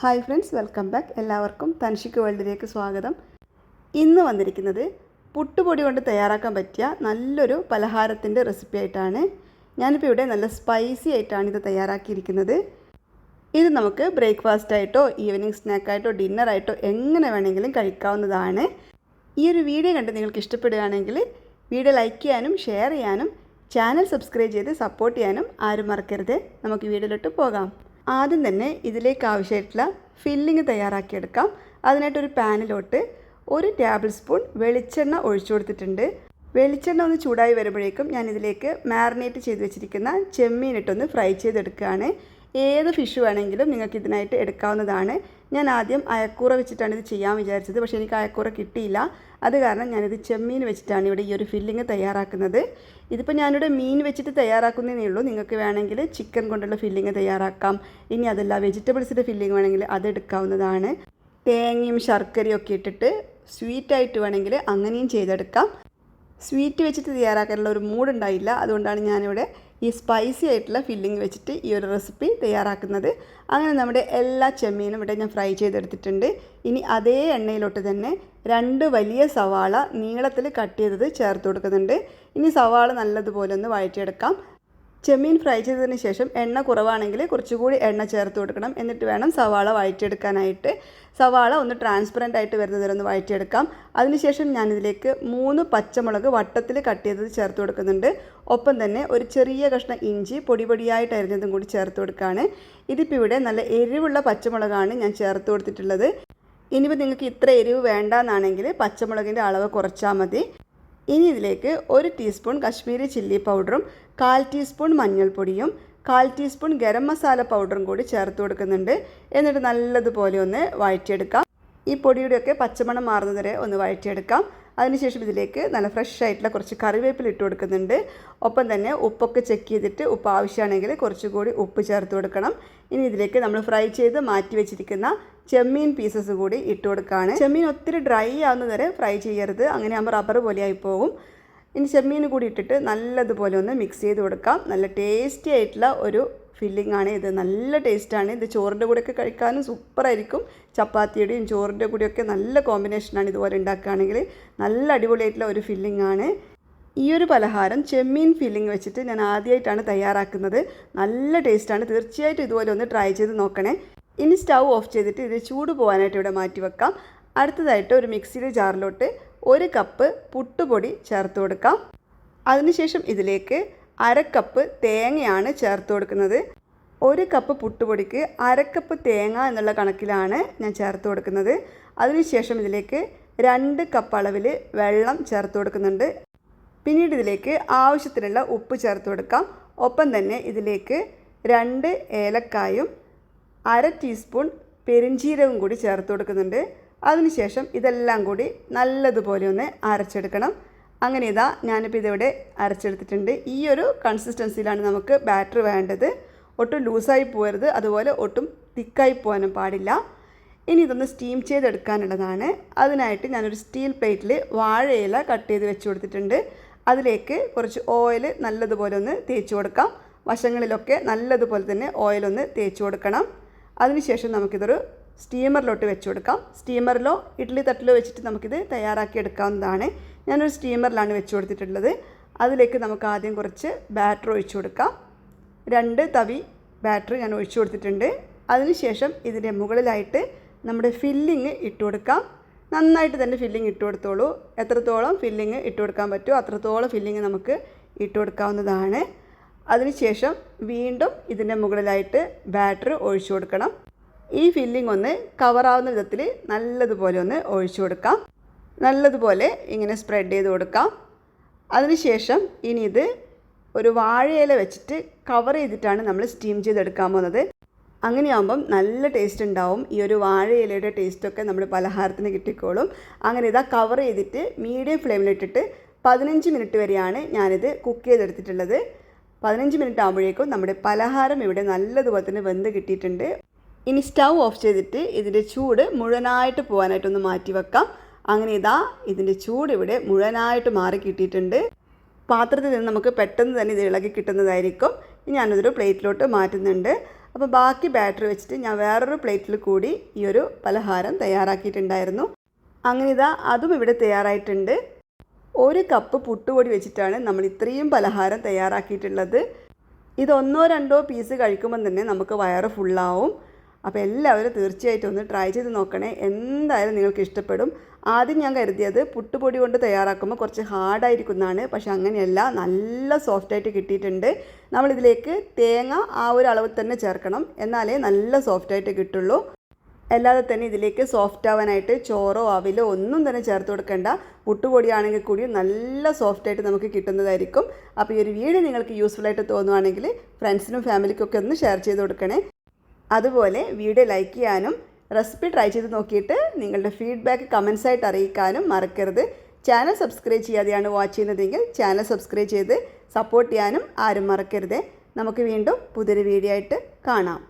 Hi friends, welcome back. എല്ലാവർക്കും തൻഷിക്ക് വേൾഡിലേക്ക് സ്വാഗതം. ഇന്ന് വന്നിരിക്കുന്നത് പുട്ടുപൊടി കൊണ്ട് തയ്യാറാക്കാൻ പറ്റിയ നല്ലൊരു പലഹാരത്തിൻ്റെ റെസിപ്പി ആയിട്ടാണ്. ഞാനിപ്പോൾ ഇവിടെ നല്ല സ്പൈസി ആയിട്ടാണ് ഇത് തയ്യാറാക്കിയിരിക്കുന്നത്. ഇത് നമുക്ക് ബ്രേക്ക്ഫാസ്റ്റായിട്ടോ ഈവനിങ് സ്നാക്കായിട്ടോ ഡിന്നറായിട്ടോ എങ്ങനെ വേണമെങ്കിലും കഴിക്കാവുന്നതാണ്. ഈ ഒരു വീഡിയോ കണ്ട് നിങ്ങൾക്ക് ഇഷ്ടപ്പെടുകയാണെങ്കിൽ വീഡിയോ ലൈക്ക് ചെയ്യാനും ഷെയർ ചെയ്യാനും ചാനൽ സബ്സ്ക്രൈബ് ചെയ്ത് സപ്പോർട്ട് ചെയ്യാനും ആരും മറക്കരുത്. നമുക്ക് വീഡിയോയിലോട്ട് പോകാം. ആദ്യം തന്നെ ഇതിലേക്ക് ആവശ്യമായിട്ടുള്ള ഫില്ലിങ് തയ്യാറാക്കിയെടുക്കാം. അതിനായിട്ടൊരു പാനിലോട്ട് 1 ടേബിൾ സ്പൂൺ വെളിച്ചെണ്ണ ഒഴിച്ചു കൊടുത്തിട്ടുണ്ട്. വെളിച്ചെണ്ണ ഒന്ന് ചൂടായി വരുമ്പോഴേക്കും ഞാൻ ഇതിലേക്ക് മാരിനേറ്റ് ചെയ്ത് വെച്ചിരിക്കുന്ന ചെമ്മീനിട്ടൊന്ന് ഫ്രൈ ചെയ്തെടുക്കുകയാണ്. ഏത് ഫിഷ് വേണമെങ്കിലും നിങ്ങൾക്ക് ഇതിനായിട്ട് എടുക്കാവുന്നതാണ്. ഞാൻ ആദ്യം അയക്കൂറ വെച്ചിട്ടാണ് ഇത് ചെയ്യാൻ വിചാരിച്ചത്, പക്ഷേ എനിക്ക് അയക്കൂറ കിട്ടിയില്ല. അത് കാരണം ഞാനിത് ചെമ്മീൻ വെച്ചിട്ടാണ് ഇവിടെ ഈ ഒരു ഫില്ലിങ് തയ്യാറാക്കുന്നത്. ഇതിപ്പോൾ ഞാനിവിടെ മീൻ വെച്ചിട്ട് തയ്യാറാക്കുന്നതേ ഉള്ളൂ. നിങ്ങൾക്ക് വേണമെങ്കിൽ ചിക്കൻ കൊണ്ടുള്ള ഫില്ലിങ് തയ്യാറാക്കാം. ഇനി അതല്ല വെജിറ്റബിൾസിൻ്റെ ഫില്ലിങ് വേണമെങ്കിൽ അതെടുക്കാവുന്നതാണ്. തേങ്ങയും ശർക്കരയും ഒക്കെ ഇട്ടിട്ട് സ്വീറ്റായിട്ട് വേണമെങ്കിൽ അങ്ങനെയും ചെയ്തെടുക്കാം. സ്വീറ്റ് വെച്ചിട്ട് തയ്യാറാക്കാനുള്ള ഒരു മൂഡുണ്ടായില്ല, അതുകൊണ്ടാണ് ഞാനിവിടെ ഈ സ്പൈസി ആയിട്ടുള്ള ഫില്ലിങ് വെച്ചിട്ട് ഈ ഒരു റെസിപ്പി തയ്യാറാക്കുന്നത്. അങ്ങനെ നമ്മുടെ എല്ലാ ചെമ്മീനും ഇവിടെ ഞാൻ ഫ്രൈ ചെയ്തെടുത്തിട്ടുണ്ട്. ഇനി അതേ എണ്ണയിലോട്ട് തന്നെ 2 വലിയ സവാള നീളത്തിൽ കട്ട് ചെയ്തത് ചേർത്ത് കൊടുക്കുന്നുണ്ട്. ഇനി സവാള നല്ലതുപോലെ ഒന്ന് വഴറ്റിയെടുക്കാം. ചെമ്മീൻ ഫ്രൈ ചെയ്തതിന് ശേഷം എണ്ണ കുറവാണെങ്കിൽ കുറച്ചുകൂടി എണ്ണ ചേർത്ത് കൊടുക്കണം. എന്നിട്ട് വേണം സവാള വഴറ്റിയെടുക്കാനായിട്ട്. സവാള ഒന്ന് ട്രാൻസ്പെറൻ്റ് ആയിട്ട് വരുന്നത് വരെ ഒന്ന് വഴറ്റിയെടുക്കാം. അതിനുശേഷം ഞാനിതിലേക്ക് 3 പച്ചമുളക് വട്ടത്തിൽ കട്ട് ചെയ്തത് ചേർത്ത് കൊടുക്കുന്നുണ്ട്. ഒപ്പം തന്നെ ഒരു ചെറിയ കഷ്ണം ഇഞ്ചി പൊടിയായിട്ട് അരിഞ്ഞതും കൂടി ചേർത്ത് കൊടുക്കുകയാണ്. ഇതിപ്പോൾ ഇവിടെ നല്ല എരിവുള്ള പച്ചമുളകാണ് ഞാൻ ചേർത്ത് കൊടുത്തിട്ടുള്ളത്. ഇനിയിപ്പോൾ നിങ്ങൾക്ക് ഇത്ര എരിവ് വേണ്ടാന്നാണെങ്കിൽ പച്ചമുളകിൻ്റെ അളവ് കുറച്ചാൽ മതി. ഇനി ഇതിലേക്ക് 1 ടീസ്പൂൺ കശ്മീരി ചില്ലി പൗഡറും 1/4 ടീസ്പൂൺ മഞ്ഞൾപ്പൊടിയും 1/4 ടീസ്പൂൺ ഗരം മസാല പൗഡറും കൂടി ചേർത്ത് കൊടുക്കുന്നുണ്ട്. എന്നിട്ട് നല്ലതുപോലെ ഒന്ന് വഴറ്റിയെടുക്കാം. ഈ പൊടിയുടെയൊക്കെ പച്ചമണം മാറുന്നത് വരെ ഒന്ന് വഴറ്റിയെടുക്കാം. അതിനുശേഷം ഇതിലേക്ക് നല്ല ഫ്രഷ് ആയിട്ടുള്ള കുറച്ച് കറിവേപ്പില ഇട്ട് കൊടുക്കുന്നുണ്ട്. ഒപ്പം തന്നെ ഉപ്പൊക്കെ ചെക്ക് ചെയ്തിട്ട് ഉപ്പ് ആവശ്യമാണെങ്കിൽ കുറച്ചുകൂടി ഉപ്പ് ചേർത്ത് കൊടുക്കണം. ഇനി ഇതിലേക്ക് നമ്മൾ ഫ്രൈ ചെയ്ത് മാറ്റി വെച്ചിരിക്കുന്ന ചെമ്മീൻ പീസസ് കൂടി ഇട്ട് കൊടുക്കുകയാണ്. ചെമ്മീൻ ഒത്തിരി ഡ്രൈ ആവുന്നത് വരെ ഫ്രൈ ചെയ്യരുത്, അങ്ങനെ ആകുമ്പോൾ റബ്ബർ പോലെയായി പോകും. ഇനി ചെമ്മീൻ കൂടി ഇട്ടിട്ട് നല്ലതുപോലെ ഒന്ന് മിക്സ് ചെയ്ത് കൊടുക്കാം. നല്ല ടേസ്റ്റി ആയിട്ടുള്ള ഒരു ഫില്ലിംഗ് ആണ് ഇത്. നല്ല ടേസ്റ്റാണ് ഇത്. ചോറിൻ്റെ കൂടെയൊക്കെ കഴിക്കാനും സൂപ്പറായിരിക്കും. ചപ്പാത്തിയുടെയും ചോറിൻ്റെ കൂടെയൊക്കെ നല്ല കോമ്പിനേഷനാണ് ഇതുപോലെ ഉണ്ടാക്കുകയാണെങ്കിൽ. നല്ല അടിപൊളിയായിട്ടുള്ള ഒരു ഫില്ലിംഗ് ആണ്. ഈ ഒരു പലഹാരം ചെമ്മീൻ ഫില്ലിംഗ് വെച്ചിട്ട് ഞാൻ ആദ്യമായിട്ടാണ് തയ്യാറാക്കുന്നത്. നല്ല ടേസ്റ്റാണ്. തീർച്ചയായിട്ടും ഇതുപോലെ ഒന്ന് ട്രൈ ചെയ്ത് നോക്കണേ. ഇനി സ്റ്റൗ ഓഫ് ചെയ്തിട്ട് ഇത് ചൂട് പോകാനായിട്ട് ഇവിടെ മാറ്റി വെക്കാം. അടുത്തതായിട്ട് ഒരു മിക്സിയുടെ ജാറിലോട്ട് 1 കപ്പ് പുട്ടുപൊടി ചേർത്ത് കൊടുക്കാം. അതിനുശേഷം ഇതിലേക്ക് 1/2 കപ്പ് തേങ്ങയാണ് ചേർത്ത് കൊടുക്കുന്നത്. 1 കപ്പ് പുട്ടുപൊടിക്ക് 1/2 കപ്പ് തേങ്ങ എന്നുള്ള കണക്കിലാണ് ഞാൻ ചേർത്ത് കൊടുക്കുന്നത്. അതിനുശേഷം ഇതിലേക്ക് 2 കപ്പ് അളവിൽ വെള്ളം ചേർത്ത് കൊടുക്കുന്നുണ്ട്. പിന്നീട് ഇതിലേക്ക് ആവശ്യത്തിനുള്ള ഉപ്പ് ചേർത്ത് കൊടുക്കാം. ഒപ്പം തന്നെ ഇതിലേക്ക് 2 ഏലക്കായും 1/2 ടീസ്പൂൺ പെരിഞ്ജീരകവും കൂടി ചേർത്ത് കൊടുക്കുന്നുണ്ട്. അതിനുശേഷം ഇതെല്ലാം കൂടി നല്ലതുപോലെ ഒന്ന് അരച്ചെടുക്കണം. അങ്ങനെ ഇതാ ഞാനിപ്പോൾ ഇതിവിടെ അരച്ചെടുത്തിട്ടുണ്ട്. ഈ ഒരു കൺസിസ്റ്റൻസിയിലാണ് നമുക്ക് ബാറ്റർ വേണ്ടത്. ഒട്ടും ലൂസായി പോകരുത്, അതുപോലെ ഒട്ടും തിക്കായി പോകാനും പാടില്ല. ഇനി ഇതൊന്ന് സ്റ്റീം ചെയ്തെടുക്കാനുള്ളതാണ്. അതിനായിട്ട് ഞാനൊരു സ്റ്റീൽ പ്ലേറ്റിൽ വാഴയില കട്ട് ചെയ്ത് വെച്ച് കൊടുത്തിട്ടുണ്ട്. അതിലേക്ക് കുറച്ച് ഓയിൽ നല്ലതുപോലെ ഒന്ന് തേച്ച് കൊടുക്കാം. വശങ്ങളിലൊക്കെ നല്ലതുപോലെ തന്നെ ഓയിലൊന്ന് തേച്ച് കൊടുക്കണം. അതിനുശേഷം നമുക്കിതൊരു സ്റ്റീമറിലോട്ട് വെച്ച് കൊടുക്കാം. സ്റ്റീമറിലോ ഇഡ്ഡലി തട്ടിലോ വെച്ചിട്ട് നമുക്കിത് തയ്യാറാക്കി എടുക്കാവുന്നതാണ്. ഞാനൊരു സ്റ്റീമറിലാണ് വെച്ച് കൊടുത്തിട്ടുള്ളത്. അതിലേക്ക് നമുക്ക് ആദ്യം കുറച്ച് ബാറ്റർ ഒഴിച്ചു കൊടുക്കാം. 2 തവി ബാറ്റർ ഞാൻ ഒഴിച്ചു കൊടുത്തിട്ടുണ്ട്. അതിനുശേഷം ഇതിൻ്റെ മുകളിലായിട്ട് നമ്മുടെ ഫില്ലിങ് ഇട്ട് കൊടുക്കാം. നന്നായിട്ട് തന്നെ ഫില്ലിങ് ഇട്ട് കൊടുത്തോളൂ. എത്രത്തോളം ഫില്ലിങ് ഇട്ട് കൊടുക്കാൻ പറ്റുമോ അത്രത്തോളം ഫില്ലിങ് നമുക്ക് ഇട്ട് കൊടുക്കാവുന്നതാണ്. അതിനുശേഷം വീണ്ടും ഇതിൻ്റെ മുകളിലായിട്ട് ബാറ്റർ ഒഴിച്ചു കൊടുക്കണം. ഈ ഫില്ലിംഗ് ഒന്ന് കവറാവുന്ന വിധത്തിൽ നല്ലതുപോലെ ഒന്ന് ഒഴിച്ചു കൊടുക്കാം. നല്ലതുപോലെ ഇങ്ങനെ സ്പ്രെഡ് ചെയ്ത് കൊടുക്കാം. അതിനുശേഷം ഇനി ഇത് ഒരു വാഴയില വെച്ചിട്ട് കവർ ചെയ്തിട്ടാണ് നമ്മൾ സ്റ്റീം ചെയ്തെടുക്കാൻ പോകുന്നത്. അങ്ങനെയാകുമ്പം നല്ല ടേസ്റ്റ് ഉണ്ടാവും. ഈ ഒരു വാഴയിലയുടെ ടേസ്റ്റൊക്കെ നമ്മൾ പലഹാരത്തിന് കിട്ടിക്കോളും. അങ്ങനെ ഇതാ കവർ ചെയ്തിട്ട് മീഡിയം ഫ്ലെയിമിലിട്ടിട്ട് 15 മിനിറ്റ് വരെയാണ് ഞാനിത് കുക്ക് ചെയ്തെടുത്തിട്ടുള്ളത്. 15 മിനിറ്റ് ആകുമ്പോഴേക്കും നമ്മുടെ പലഹാരം ഇവിടെ നല്ലതുപോലെ തന്നെ വെന്ത് കിട്ടിയിട്ടുണ്ട്. ഇനി സ്റ്റൗ ഓഫ് ചെയ്തിട്ട് ഇതിൻ്റെ ചൂട് മുഴുവനായിട്ട് പോകാനായിട്ടൊന്ന് മാറ്റി വെക്കാം. അങ്ങനെ ഇതാ ഇതിൻ്റെ ചൂട് ഇവിടെ മുഴുവനായിട്ട് മാറി കിട്ടിയിട്ടുണ്ട്. പാത്രത്തിൽ നിന്ന് നമുക്ക് പെട്ടെന്ന് തന്നെ ഇത് ഇളകി കിട്ടുന്നതായിരിക്കും. ഞാനതൊരു പ്ലേറ്റിലോട്ട് മാറ്റുന്നുണ്ട്. അപ്പോൾ ബാക്കി ബാറ്ററി വെച്ചിട്ട് ഞാൻ വേറൊരു പ്ലേറ്റിൽ കൂടി ഈ ഒരു പലഹാരം തയ്യാറാക്കിയിട്ടുണ്ടായിരുന്നു. അങ്ങനെ ഇതാ അതും ഇവിടെ തയ്യാറായിട്ടുണ്ട്. 1 കപ്പ് പുട്ടുപൊടി വെച്ചിട്ടാണ് നമ്മൾ ഇത്രയും പലഹാരം തയ്യാറാക്കിയിട്ടുള്ളത്. ഇത് 1-2 പീസ് കഴിക്കുമ്പം തന്നെ നമുക്ക് വയറ് ഫുള്ളാവും. അപ്പോൾ എല്ലാവരും തീർച്ചയായിട്ടും ഒന്ന് ട്രൈ ചെയ്ത് നോക്കണേ. എന്തായാലും നിങ്ങൾക്ക് ഇഷ്ടപ്പെടും. ആദ്യം ഞാൻ കരുതിയത് പുട്ടുപൊടി കൊണ്ട് തയ്യാറാക്കുമ്പോൾ കുറച്ച് ഹാർഡായിരിക്കുന്നതാണ്. പക്ഷെ അങ്ങനെയല്ല, നല്ല സോഫ്റ്റായിട്ട് കിട്ടിയിട്ടുണ്ട്. നമ്മളിതിലേക്ക് തേങ്ങ ആ ഒരു അളവിൽ തന്നെ ചേർക്കണം, എന്നാലേ നല്ല സോഫ്റ്റായിട്ട് കിട്ടുള്ളൂ. അല്ലാതെ തന്നെ ഇതിലേക്ക് സോഫ്റ്റ് ആവാനായിട്ട് ചോറോ അവിലോ ഒന്നും തന്നെ ചേർത്ത് കൊടുക്കേണ്ട. പുട്ടുപൊടിയാണെങ്കിൽ കൂടി നല്ല സോഫ്റ്റായിട്ട് നമുക്ക് കിട്ടുന്നതായിരിക്കും. അപ്പോൾ ഈ ഒരു വീഡിയോ നിങ്ങൾക്ക് യൂസ്ഫുള്ളായിട്ട് തോന്നുവാണെങ്കിൽ ഫ്രണ്ട്സിനും ഫാമിലിക്കൊക്കെ ഒന്ന് ഷെയർ ചെയ്ത് കൊടുക്കണേ. അതുപോലെ വീഡിയോ ലൈക്ക് ചെയ്യാനും റെസിപ്പി ട്രൈ ചെയ്ത് നോക്കിയിട്ട് നിങ്ങളുടെ ഫീഡ്ബാക്ക് കമൻസായിട്ട് അറിയിക്കാനും മറക്കരുത്. ചാനൽ സബ്സ്ക്രൈബ് ചെയ്യാതെയാണ് വാച്ച് ചെയ്യുന്നതെങ്കിൽ ചാനൽ സബ്സ്ക്രൈബ് ചെയ്ത് സപ്പോർട്ട് ചെയ്യാനും ആരും മറക്കരുത്. നമുക്ക് വീണ്ടും പുതിയൊരു വീഡിയോ ആയിട്ട് കാണാം.